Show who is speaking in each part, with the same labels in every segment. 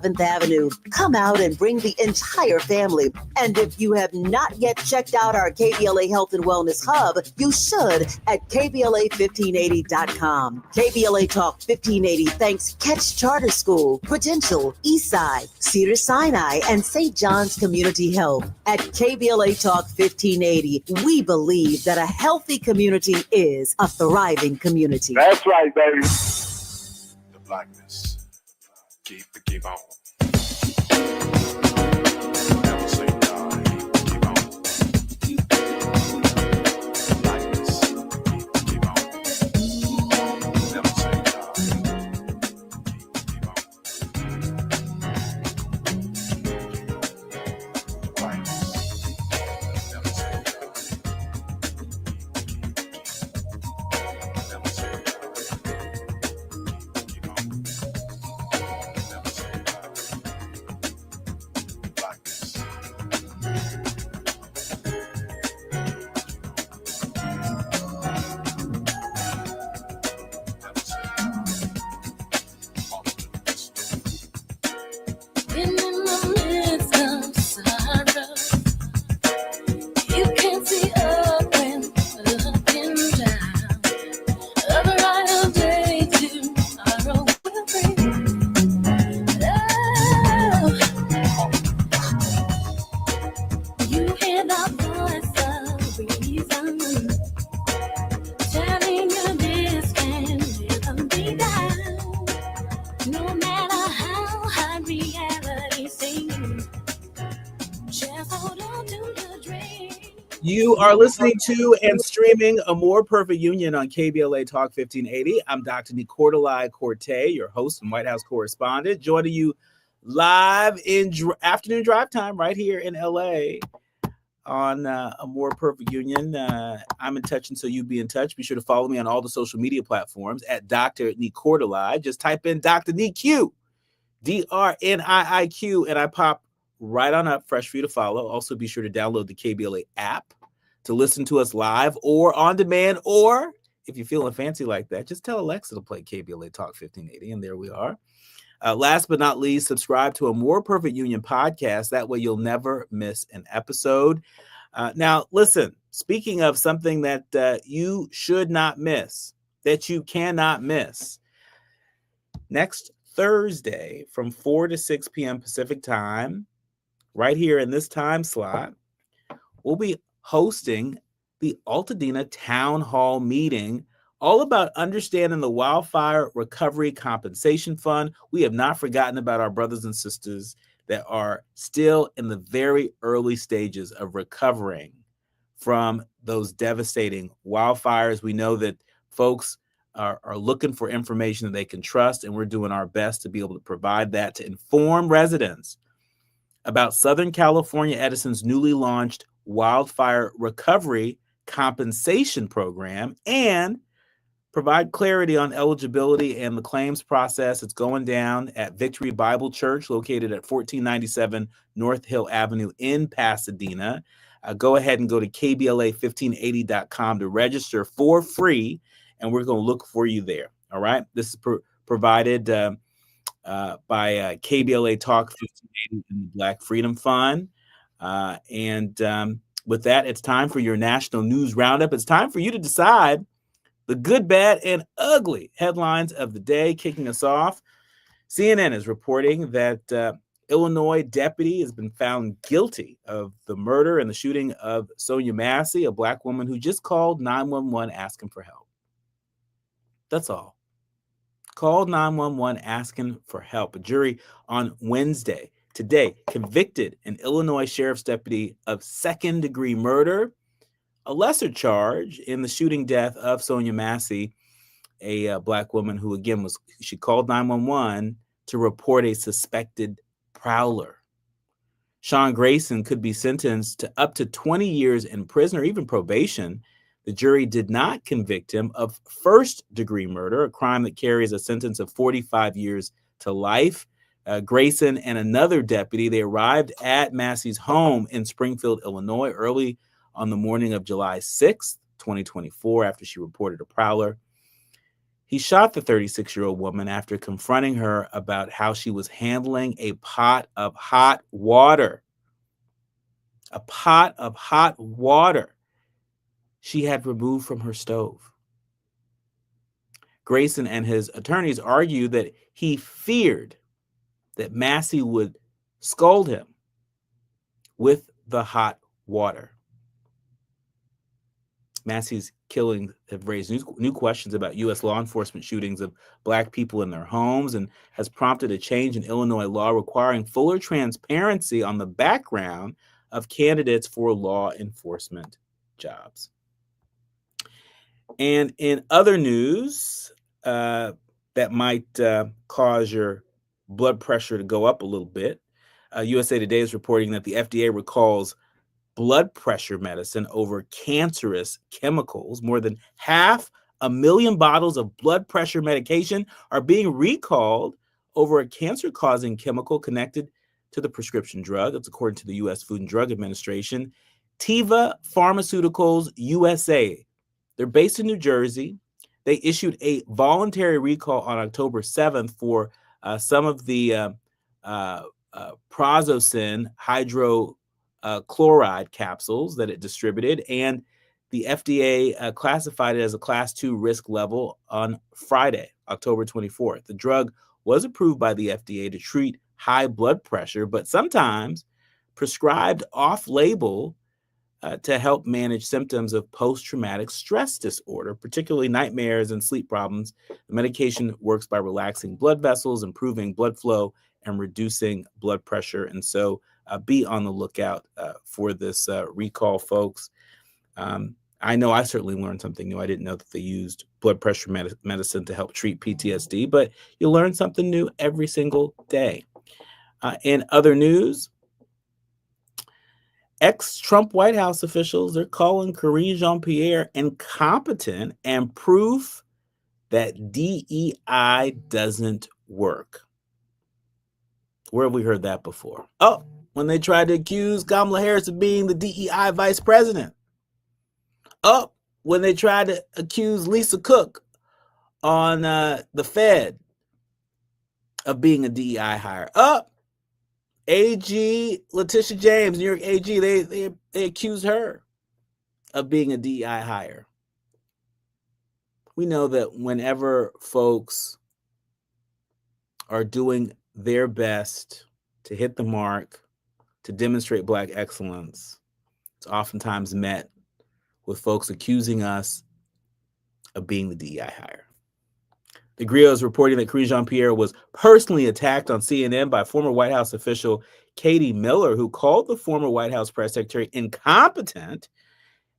Speaker 1: 7th Avenue. Come out and bring the entire family. And if you have not yet checked out our KBLA Health and Wellness Hub, you should at KBLA1580.com. KBLA Talk 1580 thanks Catch Charter School, Prudential, Eastside, Cedar Sinai, and St. John's Community Health. At KBLA Talk 1580, we believe that a healthy community is a thriving community.
Speaker 2: That's right, baby.
Speaker 3: The blackness. Keep on. Never say die. Keep on. The blackness. Keep on. Never say die. Keep on. The blackness. Never say die. Never say die. Keep on.
Speaker 4: You are listening to and streaming A More Perfect Union on KBLA Talk 1580. I'm Dr. Nii-Quartelai Quartey, your host and White House correspondent, joining you live in afternoon drive time right here in LA on A More Perfect Union. I'm in touch, and so you be in touch. Be sure to follow me on all the social media platforms at Dr. Nii-Quartelai. Just type in Dr. Nii-Q, DRNIIQ, and I pop right on up, fresh for you to follow. Also, be sure to download the KBLA app to listen to us live or on demand, or if you're feeling fancy like that, just tell Alexa to play KBLA Talk 1580, and there we are. Last but not least, subscribe to A More Perfect Union podcast. That way you'll never miss an episode. Now, listen, speaking of something that you should not miss, that you cannot miss, next Thursday from 4 to 6 p.m. Pacific time, right here in this time slot, we'll be hosting the Altadena Town Hall meeting, all about understanding the Wildfire Recovery Compensation Fund. We have not forgotten about our brothers and sisters that are still in the very early stages of recovering from those devastating wildfires. We know that folks are looking for information that they can trust, and we're doing our best to be able to provide that to inform residents about Southern California Edison's newly launched Wildfire Recovery Compensation Program and provide clarity on eligibility and the claims process. It's going down at Victory Bible Church, located at 1497 North Hill Avenue in Pasadena. Go ahead and go to KBLA1580.com to register for free, and we're going to look for you there. All right. This is provided by KBLA Talk 1580 and the Black Freedom Fund. With that, it's time for your national news roundup. It's time for you to decide the good, bad, and ugly headlines of the day. Kicking us off, CNN is reporting that Illinois deputy has been found guilty of the murder and the shooting of Sonia Massey, a Black woman who just called 911 asking for help. That's all. Called 911 asking for help. A jury on Wednesday, today, convicted an Illinois sheriff's deputy of second-degree murder, a lesser charge in the shooting death of Sonia Massey, a Black woman who, again, she called 911 to report a suspected prowler. Sean Grayson could be sentenced to up to 20 years in prison or even probation. The jury did not convict him of first-degree murder, a crime that carries a sentence of 45 years to life. Grayson and another deputy, they arrived at Massey's home in Springfield, Illinois, early on the morning of July 6th, 2024, after she reported a prowler. He shot the 36-year-old woman after confronting her about how she was handling a pot of hot water. A pot of hot water she had removed from her stove. Grayson and his attorneys argued that he feared that Massey would scold him with the hot water. Massey's killings have raised new questions about U.S. law enforcement shootings of Black people in their homes and has prompted a change in Illinois law requiring fuller transparency on the background of candidates for law enforcement jobs. And in other news that might cause your blood pressure to go up a little bit, USA Today is reporting that the FDA recalls blood pressure medicine over cancerous chemicals. More than 500,000 bottles of blood pressure medication are being recalled over a cancer-causing chemical connected to the prescription drug. That's according to the U.S. Food and Drug Administration. Teva Pharmaceuticals USA. They're based in New Jersey. They issued a voluntary recall on October 7th for some of the prazosin hydrochloride capsules that it distributed, and the FDA classified it as a class 2 risk level on Friday, October 24th. The drug was approved by the FDA to treat high blood pressure, but sometimes prescribed off-label to help manage symptoms of post-traumatic stress disorder, particularly nightmares and sleep problems. The medication works by relaxing blood vessels, improving blood flow, and reducing blood pressure. And so be on the lookout for this recall, folks. I know I certainly learned something new. I didn't know that they used blood pressure medicine to help treat PTSD, but you learn something new every single day. In other news, ex-Trump White House officials are calling Karine Jean-Pierre incompetent and proof that DEI doesn't work. Where have we heard that before? Oh, when they tried to accuse Kamala Harris of being the DEI vice president. Oh, when they tried to accuse Lisa Cook on the Fed of being a DEI hire. Oh, AG Letitia James, New York AG, they accused her of being a DEI hire. We know that whenever folks are doing their best to hit the mark, to demonstrate Black excellence, it's oftentimes met with folks accusing us of being the DEI hire. The Griot is reporting that Karine Jean-Pierre was personally attacked on CNN by former White House official Katie Miller, who called the former White House press secretary incompetent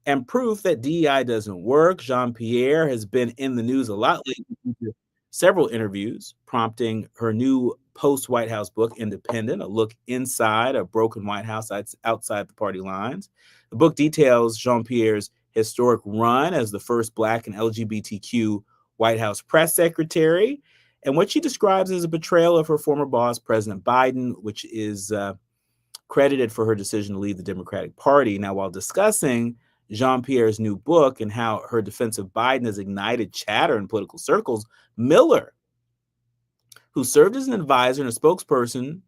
Speaker 4: and proof that DEI doesn't work. Jean-Pierre has been in the news a lot lately, several interviews, prompting her new post-White House book, Independent, a look inside a broken White House outside the party lines. The book details Jean-Pierre's historic run as the first Black and LGBTQ White House press secretary, and what she describes as a betrayal of her former boss, President Biden, which is credited for her decision to leave the Democratic Party. Now, while discussing Jean-Pierre's new book and how her defense of Biden has ignited chatter in political circles, Miller, who served as an advisor and a spokesperson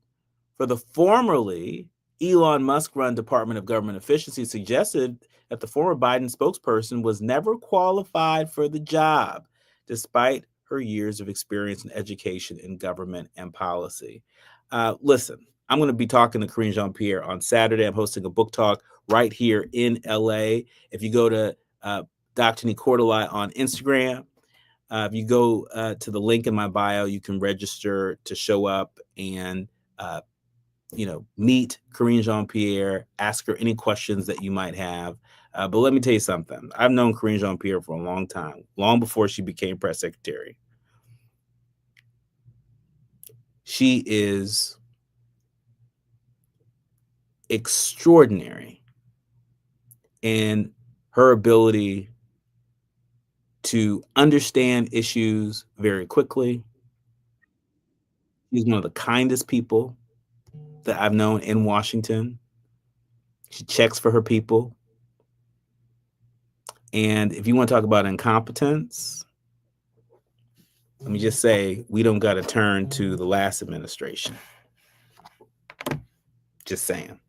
Speaker 4: for the formerly Elon Musk-run Department of Government Efficiency, suggested that the former Biden spokesperson was never qualified for the job, despite her years of experience in education in government and policy. Listen, I'm going to be talking to Karine Jean-Pierre on Saturday. I'm hosting a book talk right here in LA. If you go to Dr. Nii-Quartelai on Instagram, if you go to the link in my bio, you can register to show up and meet Karine Jean-Pierre, ask her any questions that you might have. But let me tell you something. I've known Karine Jean-Pierre for a long time, long before she became press secretary. She is extraordinary in her ability to understand issues very quickly. She's one of the kindest people that I've known in Washington. She checks for her people. And if you want to talk about incompetence, let me just say, we don't got to turn to the last administration. Just saying.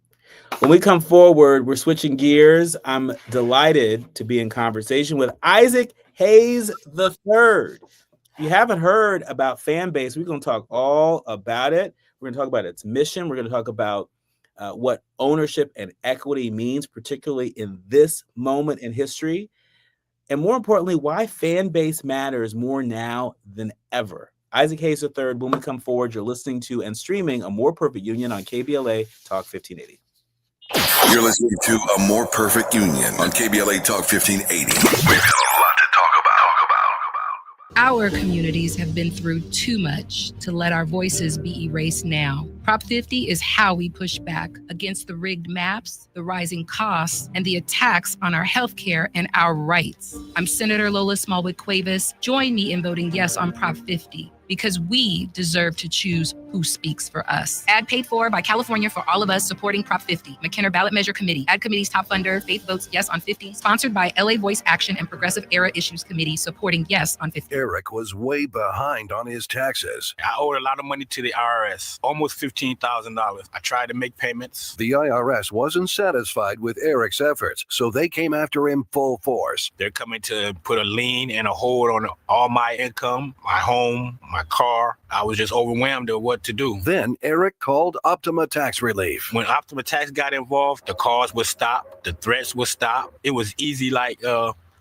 Speaker 4: When we come forward, we're switching gears. I'm delighted to be in conversation with Isaac Hayes III. If you haven't heard about Fanbase, we're going to talk all about it. We're going to talk about its mission. We're going to talk about what ownership and equity means, particularly in this moment in history. And more importantly, why Fanbase matters more now than ever. Isaac Hayes III, when we come forward, you're listening to and streaming A More Perfect Union on KBLA Talk 1580.
Speaker 3: You're listening to A More Perfect Union on KBLA Talk 1580. We've got a lot to talk about.
Speaker 2: Our communities have been through too much to let our voices be erased now. Prop 50 is how we push back against the rigged maps, the rising costs, and the attacks on our healthcare and our rights. I'm Senator Lola Smallwood-Cuevas. Join me in voting yes on Prop 50. Because we deserve to choose who speaks for us. Ad paid for by California for All of Us, supporting Prop 50. McKenna Ballot Measure Committee. Ad committee's top funder. Faith votes yes on 50. Sponsored by LA Voice Action and Progressive Era Issues Committee, supporting yes on 50.
Speaker 5: Eric was way behind on his taxes.
Speaker 6: I owed a lot of money to the IRS, almost $15,000. I tried to make payments.
Speaker 5: The IRS wasn't satisfied with Eric's efforts, so they came after him full force.
Speaker 6: They're coming to put a lien and a hold on all my income, my home, my car. I was just overwhelmed at what to do.
Speaker 5: Then Eric called Optima Tax Relief.
Speaker 6: When Optima Tax got involved, the calls would stop, the threats would stop. It was easy like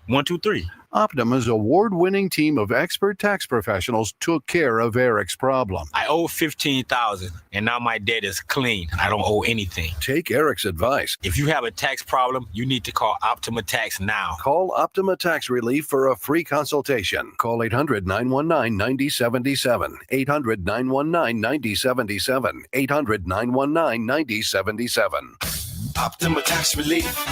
Speaker 6: 1, 2, 3.
Speaker 5: Optima's award-winning team of expert tax professionals took care of Eric's problem.
Speaker 6: I owe $15,000 and now my debt is clean. I don't owe anything.
Speaker 5: Take Eric's advice.
Speaker 6: If you have a tax problem, you need to call Optima Tax now.
Speaker 5: Call Optima Tax Relief for a free consultation. Call 800-919-9077. 800-919-9077. 800-919-9077.
Speaker 3: Optima Tax Relief.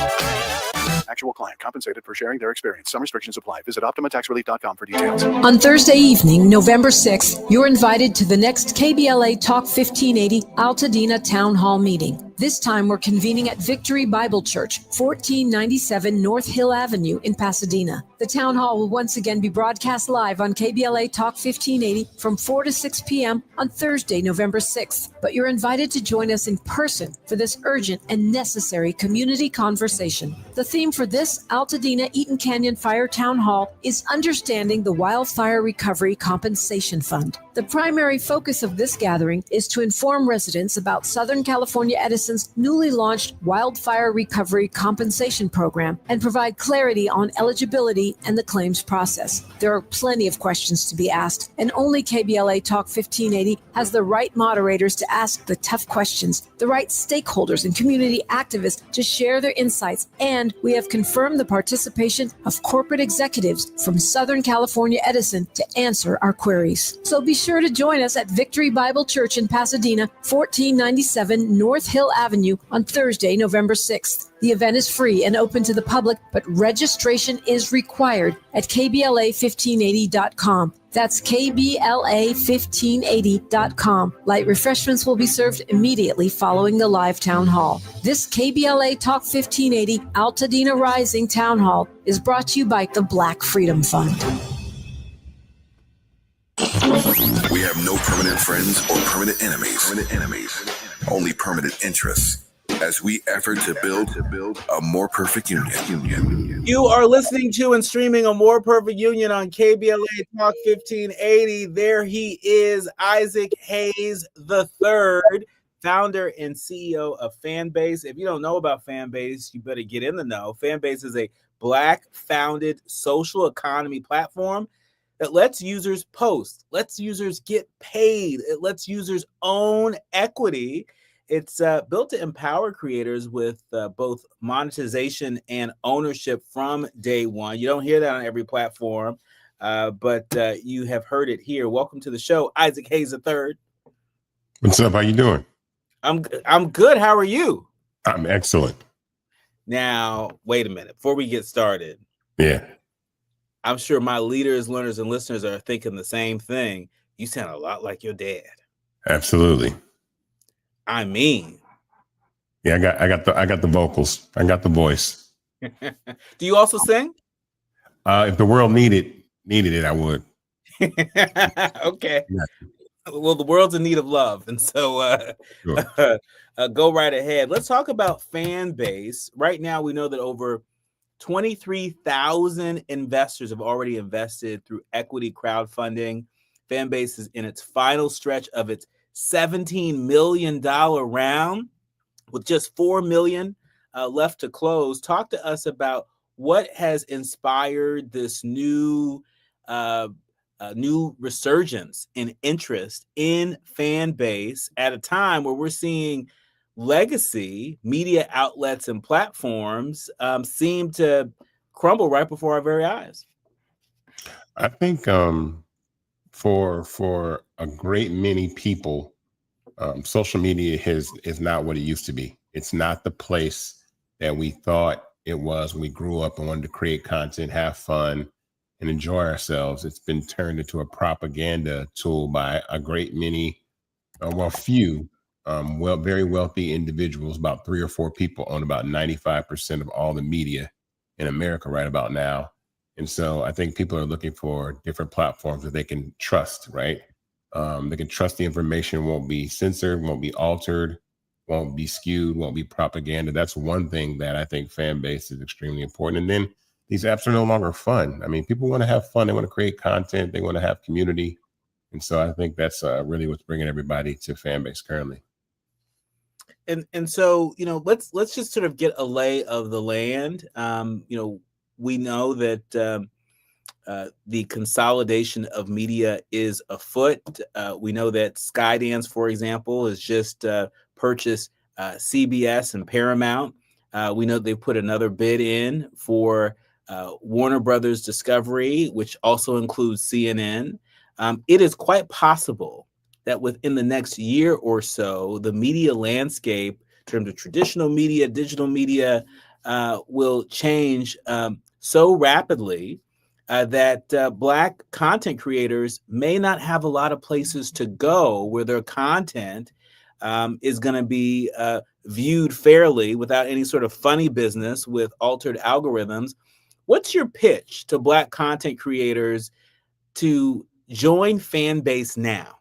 Speaker 7: Actual client compensated for sharing their experience. Some restrictions apply. Visit OptimaTaxRelief.com for details.
Speaker 8: On Thursday evening, November 6th, you're invited to the next KBLA Talk 1580 Altadena Town Hall meeting. This time, we're convening at Victory Bible Church, 1497 North Hill Avenue in Pasadena. The town hall will once again be broadcast live on KBLA Talk 1580 from 4 to 6 p.m. on Thursday, November 6th. But you're invited to join us in person for this urgent and necessary community conversation. The theme for this Altadena Eaton Canyon Fire Town Hall is Understanding the Wildfire Recovery Compensation Fund. The primary focus of this gathering is to inform residents about Southern California Edison's newly launched Wildfire Recovery Compensation Program and provide clarity on eligibility and the claims process. There are plenty of questions to be asked, and only KBLA Talk 1580 has the right moderators to ask the tough questions, the right stakeholders and community activists to share their insights, and we have confirmed the participation of corporate executives from Southern California Edison to answer our queries. So be sure to join us at Victory Bible Church in Pasadena, 1497 North Hill Avenue on Thursday, November 6th. The event is free and open to the public, but registration is required at KBLA1580.com. That's KBLA1580.com. Light refreshments will be served immediately following the live town hall. This KBLA Talk 1580 Altadena Rising Town Hall is brought to you by the Black Freedom Fund.
Speaker 3: We have no permanent friends or permanent enemies. Only permanent interests. As we effort to build a more perfect union.
Speaker 4: You are listening to and streaming A More Perfect Union on KBLA Talk 1580. There he is, Isaac Hayes III, founder and CEO of Fanbase. If you don't know about Fanbase, you better get in the know. Fanbase is a Black-founded social economy platform that lets users post, lets users get paid, it lets users own equity. It's built to empower creators with both monetization and ownership from day one. You don't hear that on every platform, but you have heard it here. Welcome to the show, Isaac Hayes III.
Speaker 9: What's up? How you doing?
Speaker 4: I'm good. How are you?
Speaker 9: I'm excellent.
Speaker 4: Now, wait a minute. Before we get started,
Speaker 9: Yeah.
Speaker 4: I'm sure my leaders, learners, and listeners are thinking the same thing. You sound a lot like your dad.
Speaker 9: Absolutely.
Speaker 4: I mean,
Speaker 9: Yeah, I got the vocals. I got the voice.
Speaker 4: do you also sing?
Speaker 9: If the world needed it, I would.
Speaker 4: Okay.
Speaker 9: Yeah,
Speaker 4: Well, the world's in need of love, and so
Speaker 9: sure.
Speaker 4: go right ahead. Let's talk about fan base. Right now, we know that over 23,000 investors have already invested through equity crowdfunding. Fanbase is in its final stretch of its $17 million round, with just $4 million left to close. Talk to us about what has inspired this new resurgence in interest in fan base at a time where we're seeing legacy media outlets and platforms seem to crumble right before our very eyes.
Speaker 9: I think for a great many people, social media is not what it used to be. It's not the place that we thought it was when we grew up and wanted to create content, have fun, and enjoy ourselves. It's been turned into a propaganda tool by a great many, few, very wealthy individuals. About 3 or 4 people own about 95% of all the media in America right about now. And so I think people are looking for different platforms that they can trust, right? They can trust the information won't be censored, won't be altered, won't be skewed, won't be propaganda. That's one thing that I think fan base is extremely important. And then these apps are no longer fun. I mean, people want to have fun. They want to create content. They want to have community. And so I think that's really what's bringing everybody to fan base currently.
Speaker 4: And so, let's just sort of get a lay of the land. We know that the consolidation of media is afoot. We know that Skydance, for example, has just purchased CBS and Paramount. We know they've put another bid in for Warner Brothers Discovery, which also includes CNN. It is quite possible that within the next year or so, the media landscape, in terms of traditional media, digital media, will change so rapidly that Black content creators may not have a lot of places to go where their content is going to be viewed fairly without any sort of funny business with altered algorithms. What's your pitch to Black content creators to join fan base now?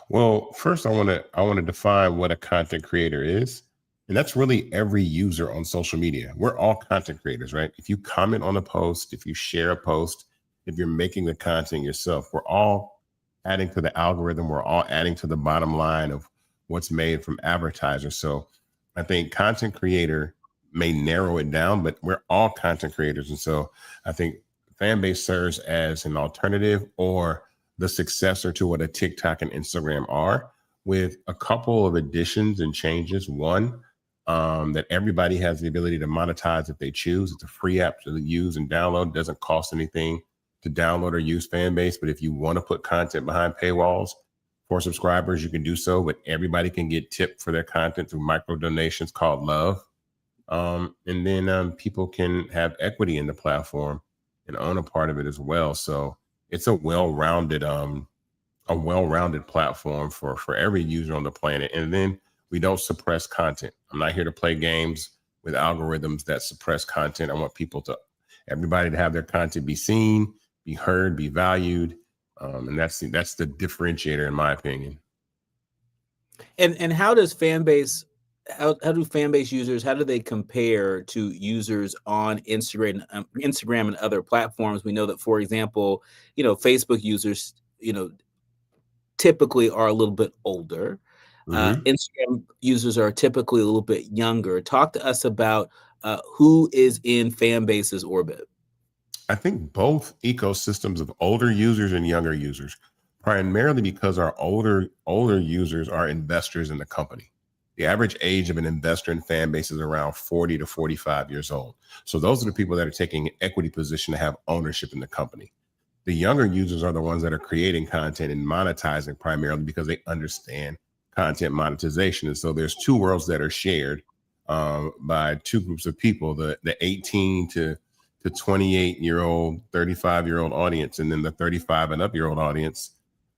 Speaker 9: Well, first I want to define what a content creator is. And that's really every user on social media. We're all content creators, right? If you comment on a post, if you share a post, if you're making the content yourself, we're all adding to the algorithm. We're all adding to the bottom line of what's made from advertisers. So I think content creator may narrow it down, but we're all content creators. And so I think fan base serves as an alternative or the successor to what a TikTok and Instagram are, with a couple of additions and changes. One, that everybody has the ability to monetize if they choose. It's a free app to use and download. It doesn't cost anything to download or use Fanbase. But if you want to put content behind paywalls for subscribers, you can do so. But everybody can get tipped for their content through micro donations called Love. And then people can have equity in the platform and own a part of it as well. So it's a well-rounded platform for every user on the planet. And then we don't suppress content. I'm not here to play games with algorithms that suppress content. I want everybody to have their content be seen, be heard, be valued. And that's the differentiator, in my opinion.
Speaker 4: And how does Fanbase, how do Fanbase users, how do they compare to users on Instagram and other platforms? We know that, for example, Facebook users, typically are a little bit older. Instagram users are typically a little bit younger. Talk to us about who is in Fanbase's orbit.
Speaker 9: I think both ecosystems of older users and younger users, primarily because our older users are investors in the company. The average age of an investor in Fanbase is around 40 to 45 years old. So those are the people that are taking an equity position to have ownership in the company. The younger users are the ones that are creating content and monetizing primarily because they understand content monetization. And so there's two worlds that are shared by two groups of people, the 18 to 28-year-old, 35-year-old audience, and then the 35 and up year old audience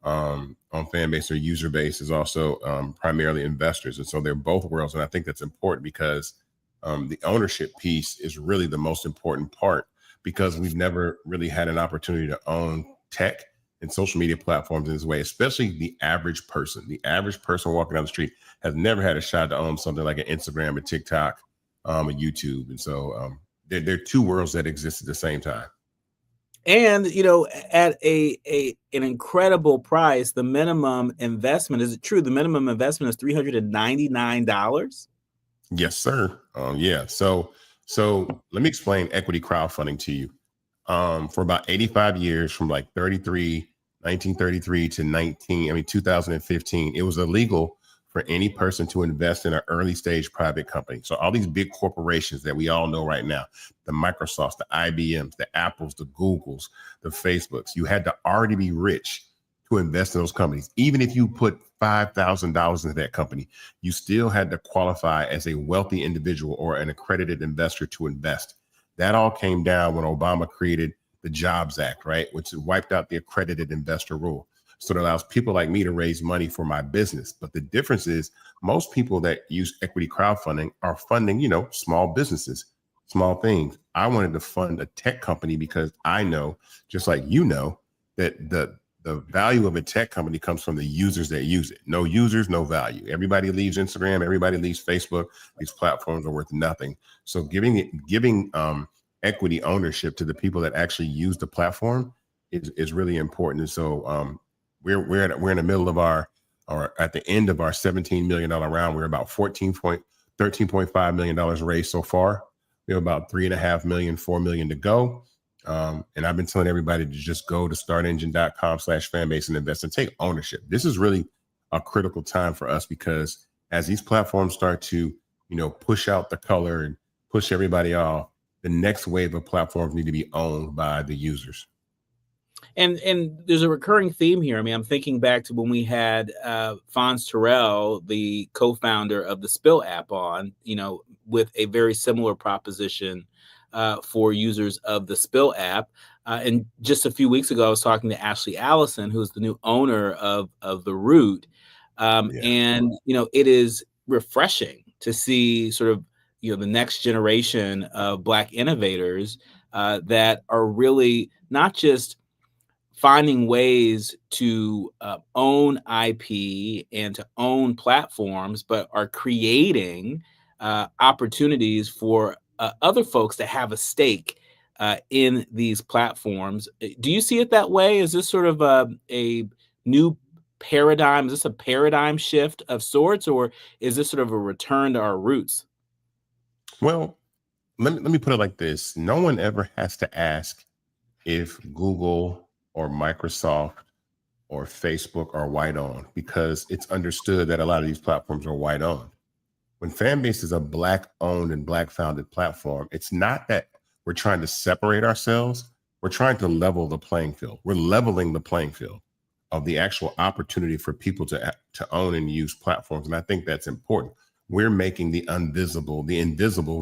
Speaker 9: on Fanbase or user base is also primarily investors. And so they're both worlds. And I think that's important because the ownership piece is really the most important part, because we've never really had an opportunity to own tech in social media platforms in this way, especially the average person. The average person walking down the street has never had a shot to own something like an Instagram, a TikTok, a YouTube. And so they're two worlds that exist at the same time.
Speaker 4: And, at an incredible price, the minimum investment, is it true? The minimum investment is $399?
Speaker 9: Yes, sir. Yeah. So let me explain equity crowdfunding to you. For about 85 years, from like 1933 to 2015, it was illegal for any person to invest in an early stage private company. So all these big corporations that we all know right now, the Microsofts, the IBMs, the Apples, the Googles, the Facebooks, you had to already be rich to invest in those companies. Even if you put $5,000 into that company, you still had to qualify as a wealthy individual or an accredited investor to invest. That all came down when Obama created the Jobs Act, right? Which wiped out the accredited investor rule. So it allows people like me to raise money for my business. But the difference is most people that use equity crowdfunding are funding, small businesses, small things. I wanted to fund a tech company because I know, just like that the value of a tech company comes from the users that use it. No users, no value. Everybody leaves Instagram, everybody leaves Facebook. These platforms are worth nothing. So giving equity ownership to the people that actually use the platform is really important. And so we're in the middle of or at the end of our $17 million round. We're about $13.5 million raised so far. We have about $4 million to go. And I've been telling everybody to just go to startengine.com/fanbase and invest and take ownership. This is really a critical time for us because as these platforms start to, push out the color and push everybody off, the next wave of platforms need to be owned by the users.
Speaker 4: And there's a recurring theme here. I mean, I'm thinking back to when we had Fonz Terrell, the co-founder of the Spill app, on, with a very similar proposition for users of the Spill app. And just a few weeks ago, I was talking to Ashley Allison, who's the new owner of The Root. And, it is refreshing to see sort of, the next generation of Black innovators that are really not just finding ways to own IP and to own platforms, but are creating opportunities for other folks to have a stake in these platforms. Do you see it that way? Is this sort of a new paradigm? Is this a paradigm shift of sorts, or is this sort of a return to our roots?
Speaker 9: Well, let me put it like this. No one ever has to ask if Google or Microsoft or Facebook are white owned, because it's understood that a lot of these platforms are white owned. When Fanbase is a Black owned and Black founded platform, it's not that we're trying to separate ourselves. We're trying to level the playing field. We're leveling the playing field of the actual opportunity for people to own and use platforms. And I think that's important. We're making the invisible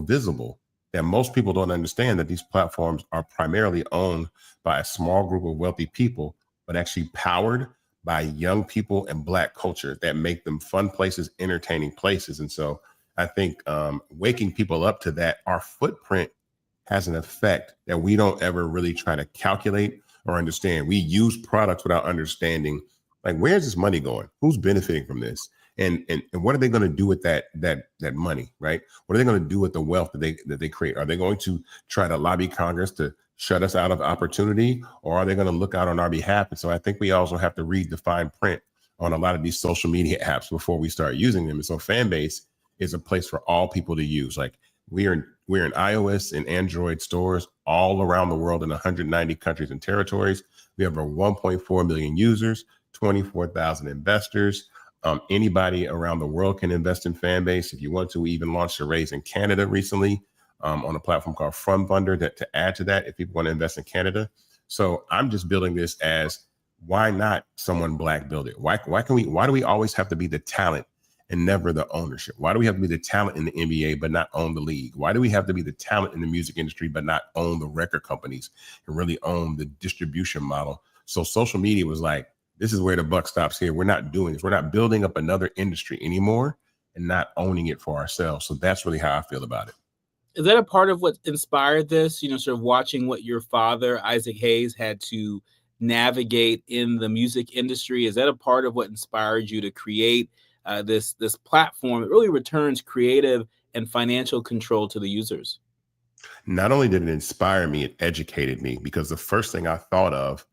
Speaker 9: visible, that most people don't understand, that these platforms are primarily owned by a small group of wealthy people, but actually powered by young people and Black culture that make them fun places, entertaining places. And so I think waking people up to that, our footprint has an effect that we don't ever really try to calculate or understand. We use products without understanding, like, where's this money going? Who's benefiting from this? And what are they going to do with that money, right? What are they going to do with the wealth that they create? Are they going to try to lobby Congress to shut us out of opportunity, or are they going to look out on our behalf? And so I think we also have to read the fine print on a lot of these social media apps before we start using them. And so Fanbase is a place for all people to use. Like, we're in iOS and Android stores all around the world in 190 countries and territories. We have over 1.4 million users, 24,000 investors. Anybody around the world can invest in Fanbase. If you want to, we even launched a raise in Canada recently on a platform called Fund Funder to add to that if people want to invest in Canada. So I'm just building this as, why not someone Black build it? Why do we always have to be the talent and never the ownership? Why do we have to be the talent in the NBA but not own the league? Why do we have to be the talent in the music industry but not own the record companies and really own the distribution model? So social media was like, this is where the buck stops here. We're not doing this. We're not building up another industry anymore and not owning it for ourselves. So that's really how I feel about it.
Speaker 4: Is that a part of what inspired this? Sort of watching what your father, Isaac Hayes, had to navigate in the music industry? Is that a part of what inspired you to create this platform that really returns creative and financial control to the users?
Speaker 9: Not only did it inspire me, it educated me, because the first thing I thought of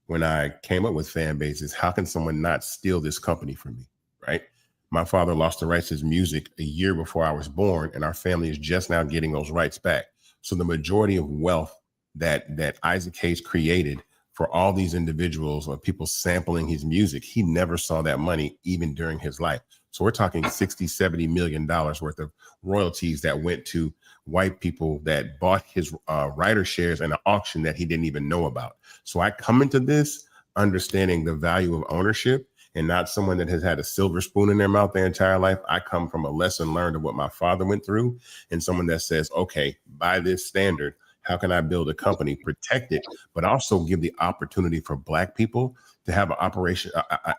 Speaker 9: when I came up with Fanbase is, how can someone not steal this company from me, right? My father lost the rights to his music a year before I was born, and our family is just now getting those rights back. So the majority of wealth that Isaac Hayes created for all these individuals or people sampling his music, he never saw that money even during his life. So we're talking $60-70 million worth of royalties that went to white people that bought his writer shares in an auction that he didn't even know about. So I come into this understanding the value of ownership, and not someone that has had a silver spoon in their mouth their entire life. I come from a lesson learned of what my father went through, and someone that says, okay, by this standard, how can I build a company, protect it, but also give the opportunity for Black people to have an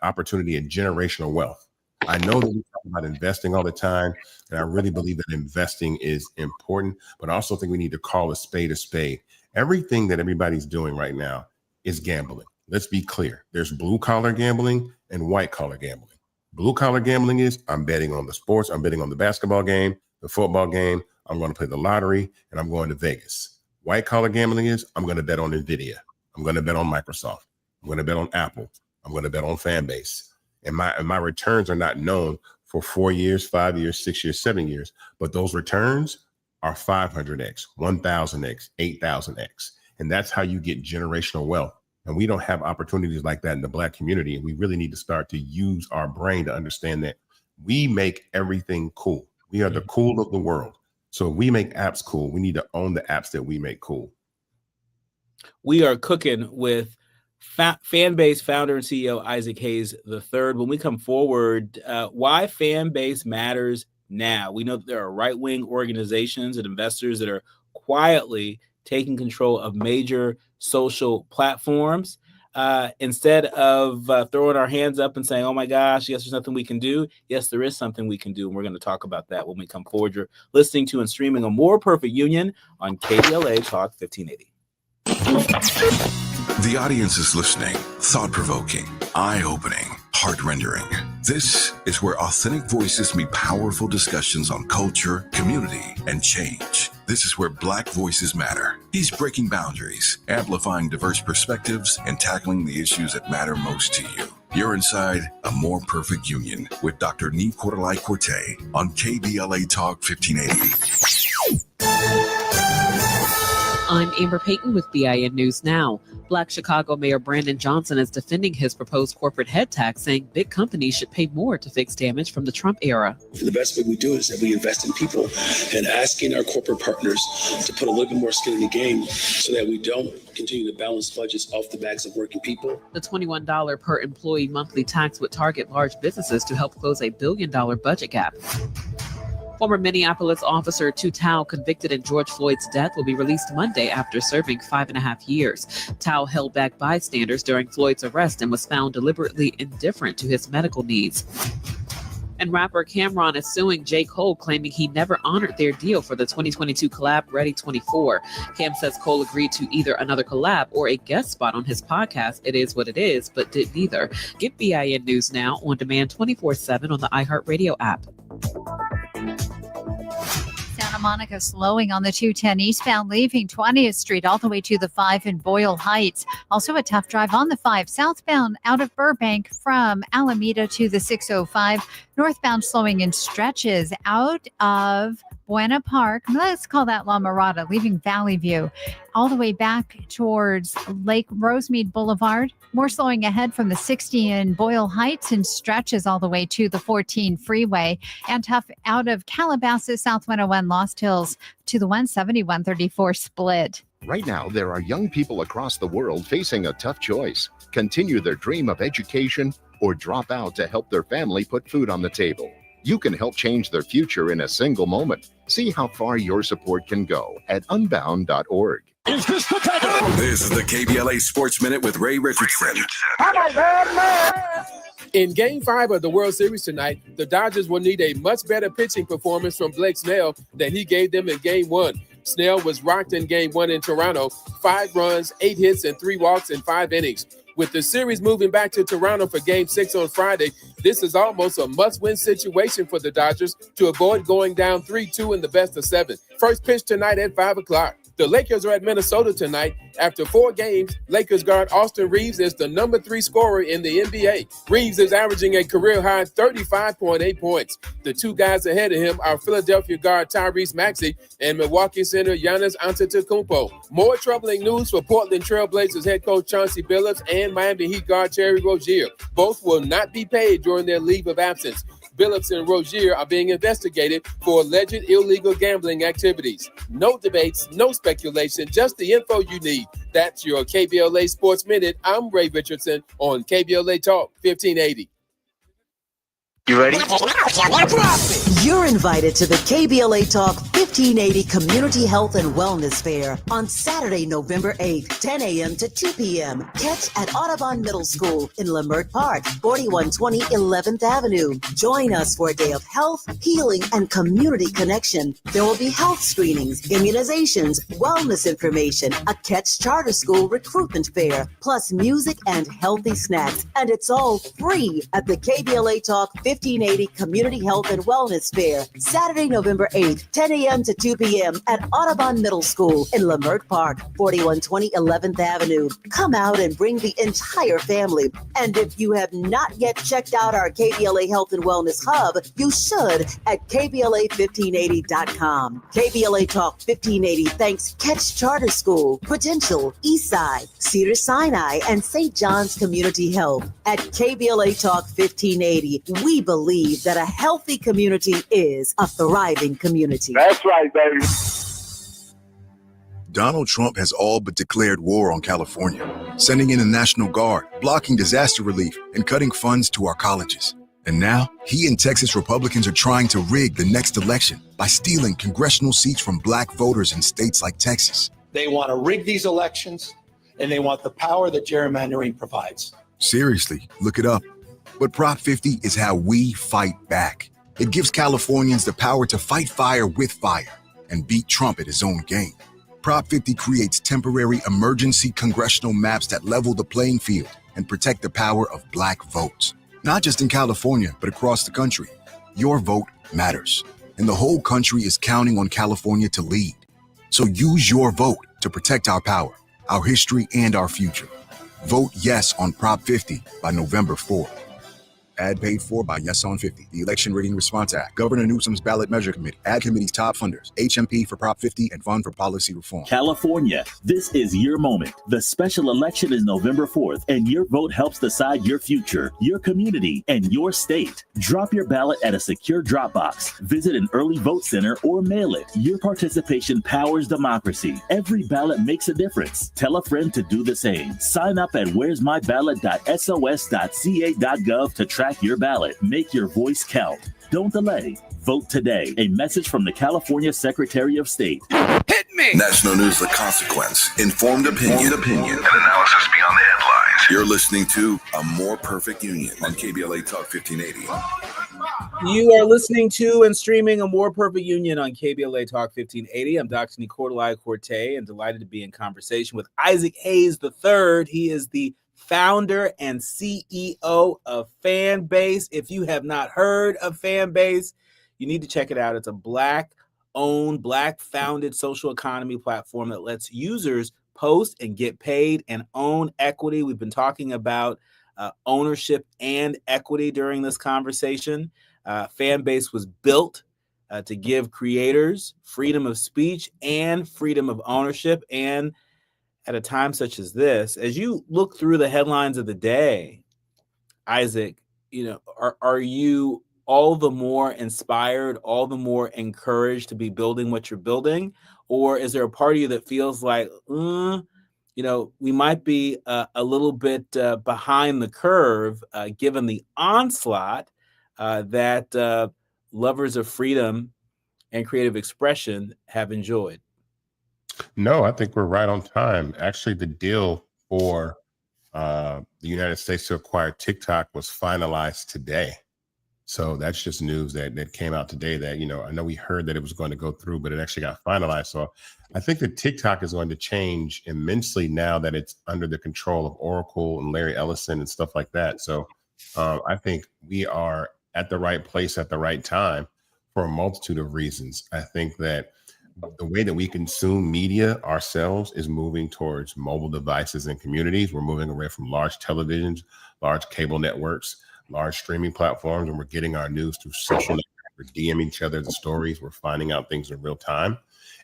Speaker 9: opportunity in generational wealth? I know that we talk about investing all the time, and I really believe that investing is important, but I also think we need to call a spade a spade. Everything that everybody's doing right now is gambling. Let's be clear. There's blue collar gambling and white collar gambling. Blue collar gambling is, I'm betting on the sports. I'm betting on the basketball game, the football game. I'm going to play the lottery, and I'm going to Vegas. White collar gambling is, I'm going to bet on NVIDIA. I'm going to bet on Microsoft. I'm going to bet on Apple. I'm going to bet on Fanbase. And my returns are not known for 4 years, 5 years, 6 years, 7 years. But those returns are 500x, 1000x, 8000x. And that's how you get generational wealth. And we don't have opportunities like that in the Black community. And we really need to start to use our brain to understand that we make everything cool. We are the cool of the world. So if we make apps cool, we need to own the apps that we make cool.
Speaker 4: We are cooking with Fanbase founder and CEO Isaac Hayes III. When we come forward, why Fanbase matters now. We know that there are right-wing organizations and investors that are quietly taking control of major social platforms. Instead of throwing our hands up and saying, oh my gosh, yes, there's nothing we can do. Yes, there is something we can do. And we're going to talk about that when we come forward. You're listening to and streaming A More Perfect Union on KBLA Talk 1580.
Speaker 3: The audience is listening. Thought-provoking, eye-opening, heart-rendering. This is where authentic voices meet powerful discussions on culture, community, and change. This is where Black voices matter. He's breaking boundaries, amplifying diverse perspectives, and tackling the issues that matter most to you. You're inside A More Perfect Union with Dr. Nii-Quartelai Quartey on KBLA Talk 1580.
Speaker 10: I'm Amber Payton with BIN News Now. Black Chicago Mayor Brandon Johnson is defending his proposed corporate head tax, saying big companies should pay more to fix damage from the Trump era.
Speaker 11: The best way we do it is that we invest in people and asking our corporate partners to put a little bit more skin in the game so that we don't continue to balance budgets off the backs of working people.
Speaker 10: The $21 per employee monthly tax would target large businesses to help close a $1 billion budget gap. Former Minneapolis officer Tu Tao, convicted in George Floyd's death, will be released Monday after serving 5.5 years. Tao held back bystanders during Floyd's arrest and was found deliberately indifferent to his medical needs. And rapper Cameron is suing J. Cole, claiming he never honored their deal for the 2022 collab Ready 24. Cam says Cole agreed to either another collab or a guest spot on his podcast, It Is What It Is, but did neither. Get BIN News Now on demand 24/7 on the iHeartRadio app.
Speaker 12: Santa Monica slowing on the 210 eastbound, leaving 20th Street all the way to the 5 in Boyle Heights. Also a tough drive on the 5 southbound out of Burbank from Alameda to the 605. Northbound slowing in stretches out of Buena Park. Let's call that La Mirada, leaving Valley View all the way back towards Lake Rosemead Boulevard. More slowing ahead from the 60 in Boyle Heights and stretches all the way to the 14 freeway. And tough out of Calabasas, South 101 Lost Hills to the 170-134 split.
Speaker 13: Right now, there are young people across the world facing a tough choice. Continue their dream of education or drop out to help their family put food on the table. You can help change their future in a single moment. See how far your support can go at unbound.org.
Speaker 3: This is the KBLA Sports Minute with Ray Richardson.
Speaker 14: In Game 5 of the World Series tonight, the Dodgers will need a much better pitching performance from Blake Snell than he gave them in Game 1. Snell was rocked in Game 1 in Toronto, 5 runs, 8 hits, and 3 walks in 5 innings. With the series moving back to Toronto for Game 6 on Friday, this is almost a must-win situation for the Dodgers to avoid going down 3-2 in the best of 7. First pitch tonight at 5 o'clock. The Lakers are at Minnesota tonight. After 4 games, Lakers guard Austin Reeves is the number 3 scorer in the NBA. Reeves is averaging a career-high 35.8 points. The 2 guys ahead of him are Philadelphia guard Tyrese Maxey and Milwaukee center Giannis Antetokounmpo. More troubling news for Portland Trail Blazers head coach Chauncey Billups and Miami Heat guard Terry Rozier. Both will not be paid during their leave of absence. Billups and Rozier are being investigated for alleged illegal gambling activities. No debates, no speculation, just the info you need. That's your KBLA Sports Minute. I'm Ray Richardson on KBLA Talk 1580.
Speaker 4: You ready?
Speaker 1: You're invited to the KBLA Talk 1580 Community Health and Wellness Fair on Saturday, November 8th, 10 a.m. to 2 p.m. Catch at Audubon Middle School in Leimert Park, 4120 11th Avenue. Join us for a day of health, healing, and community connection. There will be health screenings, immunizations, wellness information, a Catch Charter School recruitment fair, plus music and healthy snacks. And it's all free at the KBLA Talk 1580 Community Health and Wellness Fair, Saturday, November 8th, 10 a.m. to 2 p.m. at Audubon Middle School in Leimert Park, 4120 11th Avenue. Come out and bring the entire family. And if you have not yet checked out our KBLA Health and Wellness Hub, you should at KBLA1580.com. KBLA Talk 1580 thanks Catch Charter School, Prudential, Eastside, Cedars-Sinai, and St. John's Community Health. At KBLA Talk 1580, we believe that a healthy community is a thriving community.
Speaker 15: That's right, baby.
Speaker 16: Donald Trump has all but declared war on California, sending in the National Guard, blocking disaster relief, and cutting funds to our colleges. And now, he and Texas Republicans are trying to rig the next election by stealing congressional seats from black voters in states like Texas.
Speaker 17: They want to rig these elections, and they want the power that gerrymandering provides.
Speaker 16: Seriously, look it up. But Prop 50 is how we fight back. It gives Californians the power to fight fire with fire and beat Trump at his own game. Prop 50 creates temporary emergency congressional maps that level the playing field and protect the power of black votes. Not just in California, but across the country. Your vote matters, and the whole country is counting on California to lead. So use your vote to protect our power, our history, and our future. Vote yes on Prop 50 by November 4th. Ad paid for by Yes on 50, the Election Rigging Response Act, Governor Newsom's Ballot Measure Committee, Ad Committee's top funders, HMP for Prop 50, and Fund for Policy Reform.
Speaker 18: California, this is your moment. The special election is November 4th, and your vote helps decide your future, your community, and your state. Drop your ballot at a secure drop box. Visit an early vote center or mail it. Your participation powers democracy. Every ballot makes a difference. Tell a friend to do the same. Sign up at where'smyballot.sos.ca.gov to track your ballot. Make your voice count. Don't delay. Vote today. A message from the California Secretary of State.
Speaker 3: Hit me! National News The Consequence. Informed opinion. And analysis beyond the headlines. You're listening to A More Perfect Union on KBLA Talk 1580.
Speaker 4: You are listening to and streaming A More Perfect Union on KBLA Talk 1580. I'm Dr. Nii-Quartelai Quartey and delighted to be in conversation with Isaac Hayes III. He is the founder and CEO of Fanbase. If you have not heard of Fanbase, you need to check it out. It's a Black-owned, Black-founded social economy platform that lets users post and get paid and own equity. We've been talking about ownership and equity during this conversation. Fanbase was built to give creators freedom of speech and freedom of ownership. And at a time such as this, as you look through the headlines of the day, Isaac, are you all the more inspired, all the more encouraged to be building what you're building? Or is there a part of you that feels like, we might be a little bit behind the curve, given the onslaught that lovers of freedom and creative expression have enjoyed?
Speaker 9: No, I think we're right on time. Actually, the deal for the United States to acquire TikTok was finalized today. So that's just news that came out today that, I know we heard that it was going to go through, but it actually got finalized. So I think that TikTok is going to change immensely now that it's under the control of Oracle and Larry Ellison and stuff like that. So I think we are at the right place at the right time for a multitude of reasons. I think that the way that we consume media ourselves is moving towards mobile devices and communities. We're moving away from large televisions, large cable networks, large streaming platforms, and we're getting our news through social networks. We're DMing each other the stories. We're finding out things in real time.